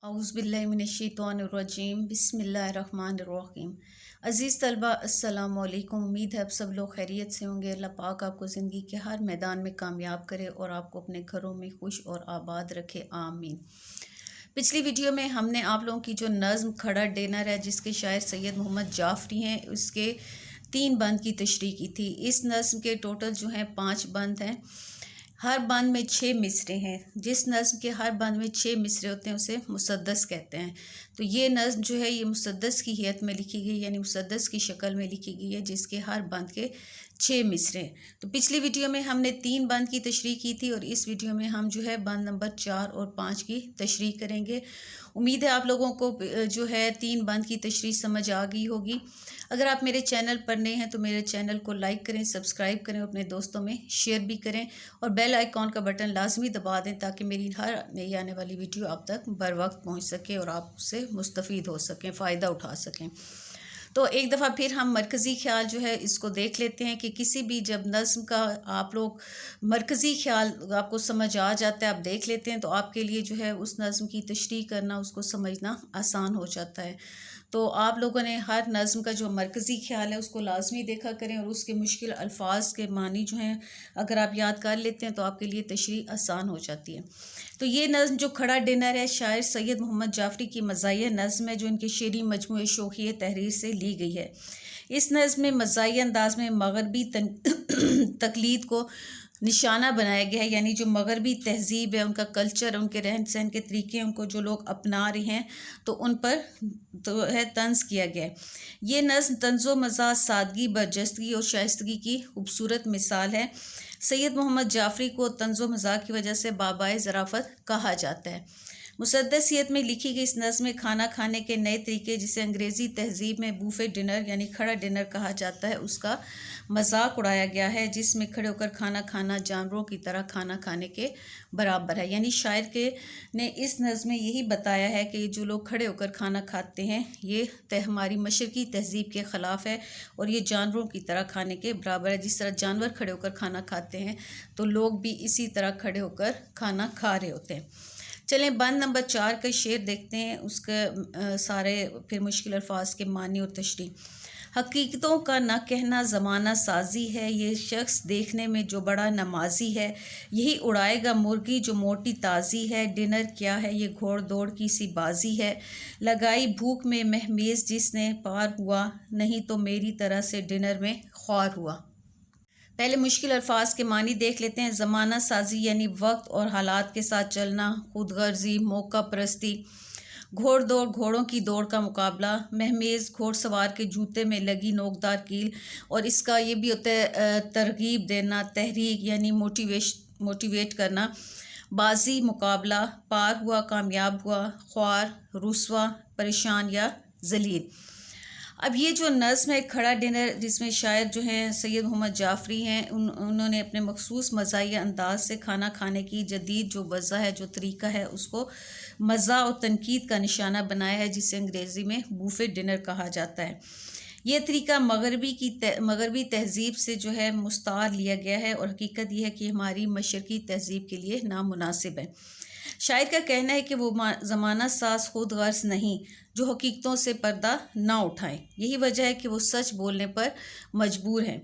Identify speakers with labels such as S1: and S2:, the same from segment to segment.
S1: औज़ुबिल्लाहिमिनश्शैतानिर्रजीम बिस्मिल्लाहिर्रहमानिर्रहीम। अज़ीज़ तलबा अस्सलाम वालेकुम। उम्मीद है आप सब लोग खैरियत से होंगे। अल्लाह पाक आपको ज़िंदगी के हर मैदान में कामयाब करे और आपको अपने घरों में खुश और आबाद रखे, आमीन। पिछली वीडियो में हमने आप लोगों की जो नज़्म खड़ा डिनर है जिसके शायर सैयद मोहम्मद जाफ़री हैं, उसके 3 बंद की तशरीह की थी। इस नज़्म के टोटल जो हैं 5 बंद हैं। हर बंद में 6 मिसरे हैं। जिस नज़्म के हर बंद में 6 मिसरे होते हैं उसे मुसद्दस कहते हैं। तो ये नज़्म जो है ये मुसद्दस की हैयत में लिखी गई, यानी मुसद्दस की शक्ल में लिखी गई है, जिसके हर बंद के 6 मिसरे हैं। तो पिछली वीडियो में हमने 3 बंद की तशरीह की थी और इस वीडियो में हम जो है बंद नंबर 4 और 5 की तशरीह करेंगे। उम्मीद है आप लोगों को जो है 3 बंद की तशरीह समझ आ गई होगी। अगर आप मेरे चैनल पर नए हैं तो मेरे चैनल को लाइक करें, सब्सक्राइब करें, अपने दोस्तों में शेयर भी करें और बेल आइकॉन का बटन लाजमी दबा दें ताकि मेरी हर नई आने वाली वीडियो आप तक बर वक्त पहुँच सके और आप उससे मुस्तफ़ीद हो सकें, फ़ायदा उठा सकें। तो एक दफ़ा फिर हम मरकज़ी ख़्याल जो है इसको देख लेते हैं कि किसी भी जब नज़्म का आप लोग मरकज़ी ख़्याल आपको समझ आ जाता है, आप देख लेते हैं तो आपके लिए जो है उस नज़्म की तशरीह करना, उसको समझना आसान हो जाता है। तो आप लोगों ने हर नज़्म का जो मरकज़ी ख़्याल है उसको लाजमी देखा करें और उसके मुश्किल अल्फाज के मानी जो हैं अगर आप याद कर लेते हैं तो आपके लिए तशरीह आसान हो जाती है। तो ये नज़्म जो खड़ा डिनर है शायर सैयद मोहम्मद जाफ़री की मज़ाहिया नज़्म है जो इनके शेरी मजमूए शोखिए तहरीर से ली गई है। इस नज़्म में मज़ाहिया अंदाज में मगरबी तकलीद को निशाना बनाया गया है, यानी जो मगरबी तहज़ीब है, उनका कल्चर, उनके रहन सहन के तरीके, उनको जो लोग अपना रहे हैं तो उन पर तो है तंज़ किया गया है। ये नज़्म तंज़ो मज़ाज, सादगी, बरजस्तगी और शाइस्तगी की खूबसूरत मिसाल है। सैयद मोहम्मद जाफ़री को तंज़ो मज़ाक की वजह से बाबाए ज़राफ़त कहा जाता है। मुसद्दसियत में लिखी गई इस नज़्म में खाना खाने के नए तरीके, जिसे अंग्रेज़ी तहज़ीब में बूफे डिनर यानी खड़ा डिनर कहा जाता है, उसका मजाक उड़ाया गया है, जिसमें खड़े होकर खाना खाना जानवरों की तरह खाना खाने के बराबर है। यानी शायर के ने इस नज़्म में यही बताया है कि जो लोग खड़े होकर खाना खाते हैं ये हमारी मशरक़ी तहज़ीब के ख़िलाफ़ है और ये जानवरों की तरह खाने के बराबर है। जिस तरह जानवर खड़े होकर खाना खाते हैं तो लोग भी इसी तरह खड़े होकर खाना खा रहे होते हैं। चलें बंद नंबर 4 का शेर देखते हैं, उसके सारे फिर मुश्किल अल्फाज के मानी और तशरीह। हकीकतों का न कहना ज़माना साजी है, ये शख्स देखने में जो बड़ा नमाजी है, यही उड़ाएगा मुर्गी जो मोटी ताज़ी है। डिनर क्या है ये घोड़ दौड़ की सी बाजी है, लगाई भूख में महमेज़ जिसने पार हुआ, नहीं तो मेरी तरह से डिनर में ख्वार हुआ। पहले मुश्किल अल्फाज के मानी देख लेते हैं। ज़माना साजी यानी वक्त और हालात के साथ चलना, खुदगर्जी, मौका परस्ती। घोड़ दौड़ घोड़ों की दौड़ का मुकाबला। महमेज़ घोड़सवार के जूते में लगी नोकदार कील, और इसका ये भी होता है तरगीब देना, तहरीक यानी मोटिवेट करना। बाजी मुकाबला, पार हुआ कामयाब हुआ, ख्वार रुस्वा परेशान या जलील। अब ये जो नज़्म है खड़ा डिनर, जिसमें शायर जो हैं सैयद मोहम्मद जाफ़री हैं, उन्होंने अपने मखसूस मज़ाहिया अंदाज से खाना खाने की जदीद जो वज़ा है, जो तरीका है, उसको मज़ा और तनकीद का निशाना बनाया है, जिसे अंग्रेज़ी में बूफे डिनर कहा जाता है। ये तरीका मगरबी तहज़ीब से जो है मुस्तार लिया गया है और हकीकत यह है कि हमारी मशरक़ी तहज़ीब के लिए नामुनासिब है। शायर का कहना है कि वो ज़माना सास खुद गर्ज नहीं जो हकीकतों से पर्दा ना उठाएं। यही वजह है कि वो सच बोलने पर मजबूर हैं।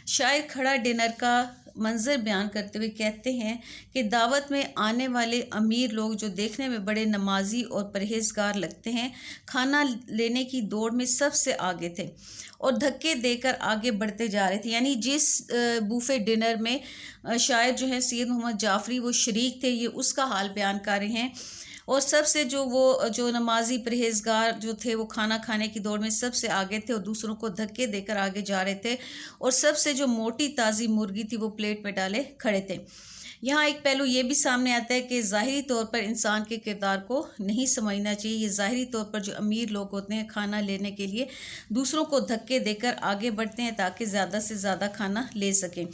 S1: शायर खड़ा डिनर का मंजर बयान करते हुए कहते हैं कि दावत में आने वाले अमीर लोग जो देखने में बड़े नमाजी और परहेजगार लगते हैं, खाना लेने की दौड़ में सबसे आगे थे और धक्के देकर आगे बढ़ते जा रहे थे। यानी जिस बूफे डिनर में शायर जो है सैयद मोहम्मद जाफ़री वो शरीक थे, ये उसका हाल बयान कर रहे हैं। और सबसे जो नमाजी परहेजगार जो थे वो खाना खाने की दौड़ में सबसे आगे थे और दूसरों को धक्के देकर आगे जा रहे थे, और सबसे जो मोटी ताज़ी मुर्गी थी वो प्लेट में डाले खड़े थे। यहाँ एक पहलू ये भी सामने आता है कि ज़ाहिरी तौर पर इंसान के किरदार को नहीं समझना चाहिए। ये ज़ाहिरी तौर पर जो अमीर लोग होते हैं खाना लेने के लिए दूसरों को धक्के देकर आगे बढ़ते हैं ताकि ज़्यादा से ज़्यादा खाना ले सकें।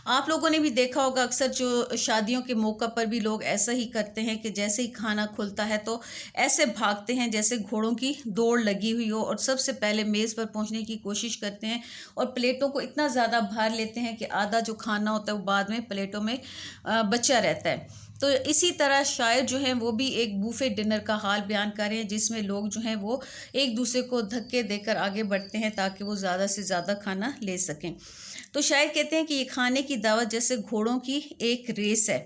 S1: आप लोगों ने भी देखा होगा अक्सर जो शादियों के मौका पर भी लोग ऐसा ही करते हैं कि जैसे ही खाना खुलता है तो ऐसे भागते हैं जैसे घोड़ों की दौड़ लगी हुई हो, और सबसे पहले मेज़ पर पहुँचने की कोशिश करते हैं और प्लेटों को इतना ज़्यादा भर लेते हैं कि आधा जो खाना होता है वो बाद में प्लेटों में बचा रहता है। तो इसी तरह शायर जो हैं वो भी एक बूफे डिनर का हाल बयान कर रहे हैं, जिसमें लोग जो हैं वो एक दूसरे को धक्के देकर आगे बढ़ते हैं ताकि वो ज़्यादा से ज़्यादा खाना ले सकें। तो शायर कहते हैं कि ये खाने की दावत जैसे घोड़ों की एक रेस है।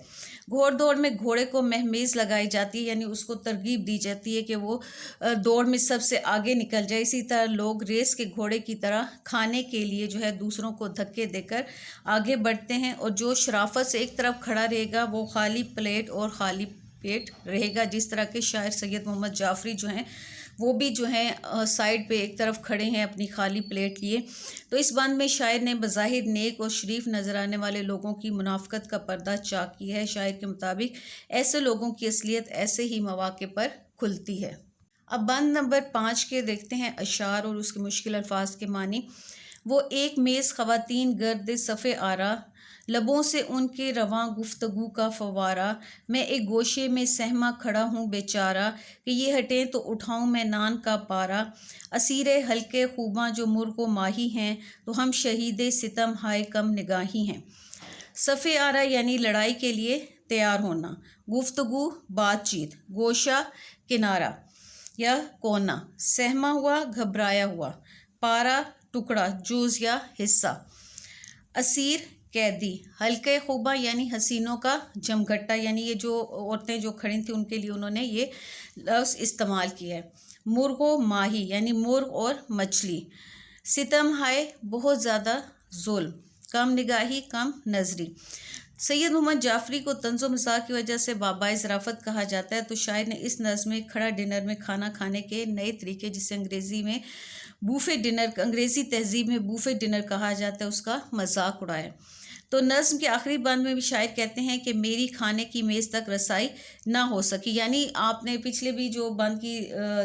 S1: घोड़ दौड़ में घोड़े को महमीज़ लगाई जाती है, यानी उसको तरगीब दी जाती है कि वो दौड़ में सबसे आगे निकल जाए। इसी तरह लोग रेस के घोड़े की तरह खाने के लिए जो है दूसरों को धक्के देकर आगे बढ़ते हैं, और जो शराफत से एक तरफ खड़ा रहेगा वो खाली प्लेट और खाली पेट रहेगा। जिस तरह के शायर सैयद मोहम्मद जाफरी जो हैं वो भी जो हैं साइड पे एक तरफ खड़े हैं अपनी खाली प्लेट लिए। तो इस बंद में शायर ने बज़ाहिर नेक और शरीफ नज़र आने वाले लोगों की मुनाफ़क़त का पर्दा चाक किया है। शायर के मुताबिक ऐसे लोगों की असलियत ऐसे ही मौक़े पर खुलती है। अब बंद नंबर 5 के देखते हैं अशार और उसके मुश्किल अल्फाज के मानी। वो एक मेज़ ख़वातीन गर्द सफ़े आरा, लबों से उनके रवां गुफ्तगू का फवारा, मैं एक गोशे में सहमा खड़ा हूँ बेचारा, कि ये हटें तो उठाऊँ मैं नान का पारा। असीरे हल्के खूबां जो मुर्ग़ माही हैं, तो हम शहीद सितम हाय कम निगाही हैं। सफ़े आरा यानी लड़ाई के लिए तैयार होना, गुफ्तगू बातचीत, गोशा किनारा या कोना, सहमा हुआ घबराया हुआ, पारा टुकड़ा जूज़ या हिस्सा, असीर कैदी, हल्के खूबा यानी हसीनों का जमघट्टा, यानी ये जो औरतें जो खड़ी थी उनके लिए उन्होंने ये लफ्ज़ इस्तेमाल किया है। मुर्गो माही यानी मुर्ग और मछली, सितम हाय बहुत ज़्यादा जुल्म, कम निगाही कम नज़री। सैयद मोहम्मद जाफरी को तंज़ो मज़ाक की वजह से बाबाए ज़राफ़त कहा जाता है। तो शायर ने इस नज़्म में खड़ा डिनर में खाना खाने के नए तरीके, जिसे अंग्रेज़ी में बूफे डिनर, अंग्रेज़ी तहज़ीब में बूफे डिनर कहा जाता है, उसका मजाक उड़ाया। तो नज़्म के आखिरी बंद में भी शायर कहते हैं कि मेरी खाने की मेज़ तक रसाई ना हो सकी। यानी आपने पिछले भी जो बंद की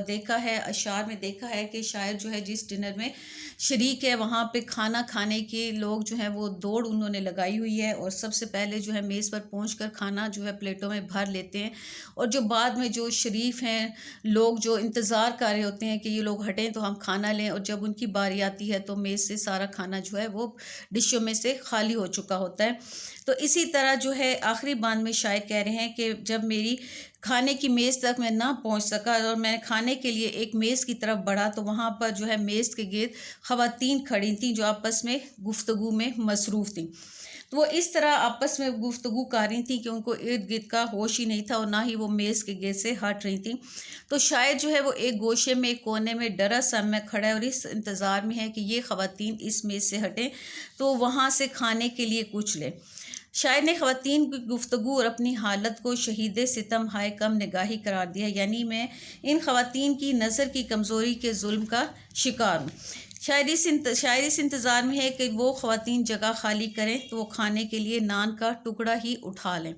S1: देखा है, अशार में देखा है कि शायर जो है जिस डिनर में शरीक है वहाँ पे खाना खाने के लोग जो हैं वो दौड़ उन्होंने लगाई हुई है, और सबसे पहले जो है मेज़ पर पहुंचकर खाना जो है प्लेटों में भर लेते हैं, और जो बाद में जो शरीफ हैं लोग जो इंतज़ार कर रहे होते हैं कि ये लोग हटें तो हम खाना लें, और जब उनकी बारी आती है तो मेज़ से सारा खाना जो है वो डिशों में से खाली हो चुका होता है। तो इसी तरह जो है आखिरी बांद में शायर कह रहे हैं कि जब मेरी खाने की मेज़ तक मैं ना पहुंच सका और मैं खाने के लिए एक मेज़ की तरफ बढ़ा, तो वहाँ पर जो है मेज़ के गिर्द ख़वातीन खड़ी थीं जो आपस में गुफ्तगू में मसरूफ़ थीं। तो वो इस तरह आपस में गुफ्तगू कर रही थी कि उनको इर्द गिर्द का होश ही नहीं था, और ना ही वो मेज़ के गिर्द से हट रही थी। तो शायद जो है वो एक गोशे में, एक कोने में डरा सा में खड़ा है और इस इंतज़ार में है कि ये ख़वातीन इस मेज़ से हटें तो वहाँ से खाने के लिए कुछ लें। शायर ने ख़वातीन की गुफ्तगू और अपनी हालत को शहीद सितम हाय कम निगाही करार दिया, यानी मैं इन ख़वातीन की नज़र की कमज़ोरी के जुल्म का शिकार हूँ। शायर इस इंतज़ार में है कि वो ख़वातीन जगह खाली करें तो वो खाने के लिए नान का टुकड़ा ही उठा लें।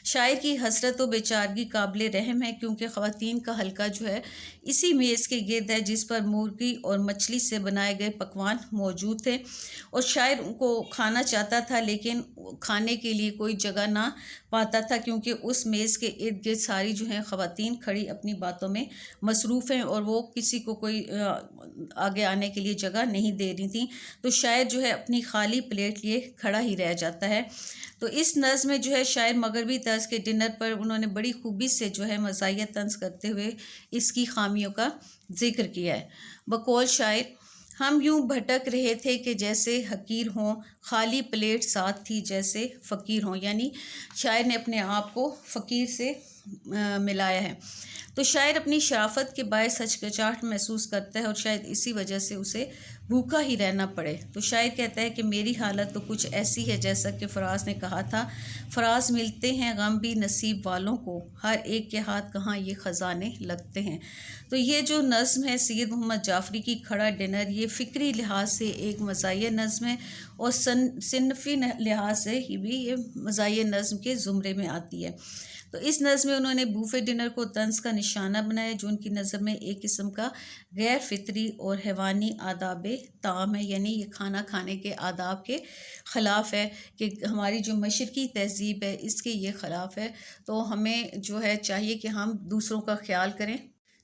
S1: शायर की हसरत व बेचारगी काबिल रहम है, क्योंकि ख़वातीन का हल्का जो है इसी मेज़ के गिर्द है जिस पर मुर्गी और मछली से बनाए गए पकवान मौजूद थे, और शायर उनको खाना चाहता था लेकिन खाने के लिए कोई जगह ना पाता था, क्योंकि उस मेज़ के इर्द गिर्द सारी जो हैं ख़वातीन खड़ी अपनी बातों में मसरूफ़ हैं और वो किसी को कोई आगे आने के लिए जगह नहीं दे रही थी। तो शायर जो है अपनी खाली प्लेट लिए खड़ा ही रह जाता है। तो इस नज़्म में जो है शायर मगरबी तर्ज के डिनर पर उन्होंने बड़ी खूबी से जो है मज़ाहिया तंज़ करते हुए इसकी खामियों का जिक्र किया है। बकौल शायर, हम यूं भटक रहे थे कि जैसे हकीर हों, खाली प्लेट साथ थी जैसे फ़कीर हों, यानी शायर ने अपने आप को फ़कीर से मिलाया है। तो शायर अपनी शराफत के बायस हचकचाहट महसूस करता है और शायद इसी वजह से उसे भूखा ही रहना पड़े। तो शायर कहता है कि मेरी हालत तो कुछ ऐसी है जैसा कि फ़राज़ ने कहा था, फ़राज़ मिलते हैं गम भी नसीब वालों को, हर एक के हाथ कहाँ ये ख़जाने लगते हैं। तो ये जो नज़्म है सैयद मोहम्मद जाफरी की खड़ा डिनर, ये फ़िक्री लिहाज से एक मज़ाहिया नज़्म है और सिनफ़ी लिहाज से ही भी ये मज़ाहिया नज़्म के ज़ुमरे में आती है। तो इस नज़्म में उन्होंने बूफे डिनर को तंज़ का निशाना बनाया, जो उनकी नज़र में एक किस्म का गैर फितरी और हैवानी आदाब ताम है, यानी ये खाना खाने के आदाब के ख़िलाफ़ है कि हमारी जो मशरक़ी तहज़ीब है इसके ये ख़िलाफ़ है। तो हमें जो है चाहिए कि हम दूसरों का ख्याल करें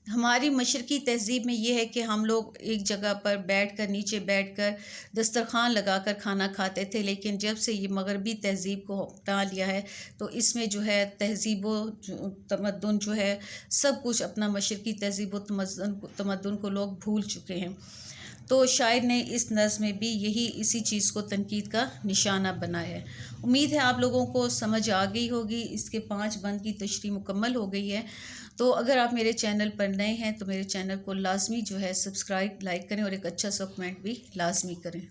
S1: हमारी मशरक़ी तहज़ीब में ये है कि हम लोग एक जगह पर बैठकर, नीचे बैठकर दस्तरख़्वान लगाकर खाना खाते थे, लेकिन जब से ये मगरबी तहज़ीब को अपना लिया है तो इसमें जो है तहज़ीब व तमद्दुन जो है सब कुछ अपना मशरक़ी तहज़ीब व तमद्दुन को लोग भूल चुके हैं। तो शायर ने इस नज़्म में भी इसी चीज़ को तनकीद का निशाना बनाया है। उम्मीद है आप लोगों को समझ आ गई होगी। इसके 5 बंद की तशरीह मुकम्मल हो गई है। तो अगर आप मेरे चैनल पर नए हैं तो मेरे चैनल को लाज़मी जो है सब्सक्राइब, लाइक करें और एक अच्छा सा कमेंट भी लाज़मी करें।